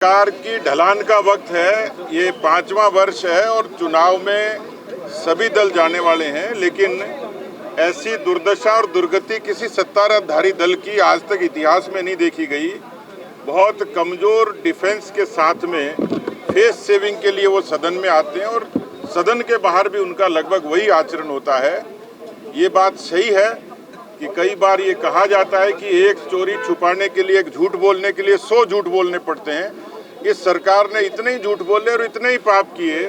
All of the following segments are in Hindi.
सरकार की ढलान का वक्त है। ये 5वां वर्ष है और चुनाव में सभी दल जाने वाले हैं, लेकिन ऐसी दुर्दशा और दुर्गति किसी सत्ताधारी दल की आज तक इतिहास में नहीं देखी गई। बहुत कमजोर डिफेंस के साथ में फेस सेविंग के लिए वो सदन में आते हैं और सदन के बाहर भी उनका लगभग वही आचरण होता है। ये बात सही है कि कई बार ये कहा जाता है कि एक चोरी छुपाने के लिए, एक झूठ बोलने के लिए 100 झूठ बोलने पड़ते हैं। इस सरकार ने इतने ही झूठ बोले और इतने ही पाप किए।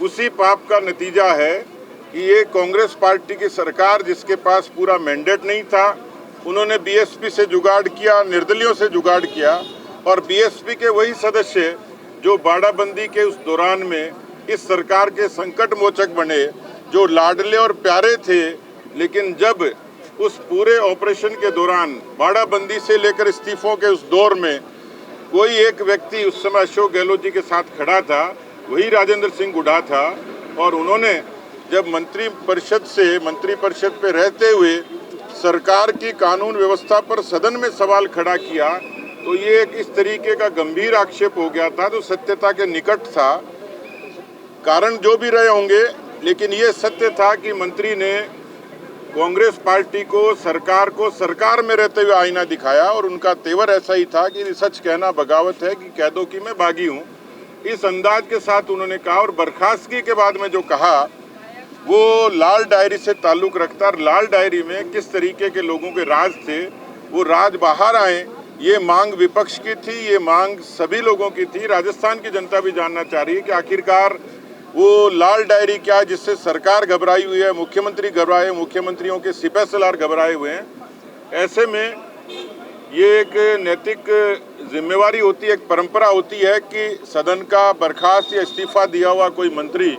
उसी पाप का नतीजा है कि ये कांग्रेस पार्टी की सरकार, जिसके पास पूरा मैंडेट नहीं था, उन्होंने बीएसपी से जुगाड़ किया, निर्दलियों से जुगाड़ किया और बीएसपी के वही सदस्य जो बाड़ाबंदी के उस दौरान में इस सरकार के संकट मोचक बने, जो लाडले और प्यारे थे, लेकिन जब उस पूरे ऑपरेशन के दौरान बाड़ाबंदी से लेकर इस्तीफों के उस दौर में कोई एक व्यक्ति उस समय अशोक गहलोत जी के साथ खड़ा था, वही राजेंद्र सिंह हुड्डा था। और उन्होंने जब मंत्री परिषद पे रहते हुए सरकार की कानून व्यवस्था पर सदन में सवाल खड़ा किया, तो ये एक इस तरीके का गंभीर आक्षेप हो गया था, जो सत्यता के निकट था। कारण जो भी रहे होंगे, लेकिन ये सत्य था कि मंत्री ने कांग्रेस पार्टी को, सरकार में रहते हुए आईना दिखाया और उनका तेवर ऐसा ही था कि सच कहना बगावत है, कि कह दो कि मैं बागी हूँ। इस अंदाज के साथ उन्होंने कहा और बर्खास्तगी के बाद में जो कहा वो लाल डायरी से ताल्लुक रखता है। लाल डायरी में किस तरीके के लोगों के राज थे, वो राज बाहर आए। ये मांग विपक्ष की थी, ये मांग सभी लोगों की थी। राजस्थान की जनता भी जानना चाह रही है कि आखिरकार वो लाल डायरी क्या है जिससे सरकार घबराई हुई है, मुख्यमंत्री घबराए, मुख्यमंत्रियों के सिपह सलार घबराए हुए हैं। ऐसे में ये एक नैतिक जिम्मेवारी होती है, एक परंपरा होती है कि सदन का बर्खास्त या इस्तीफा दिया हुआ कोई मंत्री,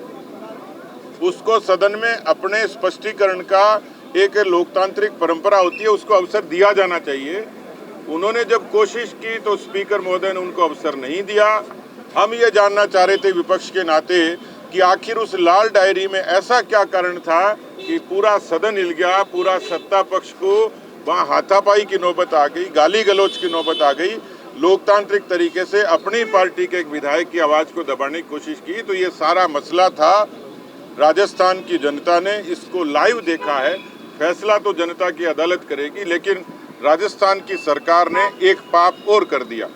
उसको सदन में अपने स्पष्टीकरण का, एक लोकतांत्रिक परंपरा होती है, उसको अवसर दिया जाना चाहिए। उन्होंने जब कोशिश की तो स्पीकर महोदय ने उनको अवसर नहीं दिया। हम ये जानना चाह रहे थे विपक्ष के नाते कि आखिर उस लाल डायरी में ऐसा क्या कारण था कि पूरा सदन हिल गया, पूरा सत्ता पक्ष को वहाँ हाथापाई की नौबत आ गई, गाली गलौज की नौबत आ गई। लोकतांत्रिक तरीके से अपनी पार्टी के एक विधायक की आवाज़ को दबाने की कोशिश की। तो ये सारा मसला था। राजस्थान की जनता ने इसको लाइव देखा है। फैसला तो जनता की अदालत करेगी, लेकिन राजस्थान की सरकार ने एक पाप और कर दिया।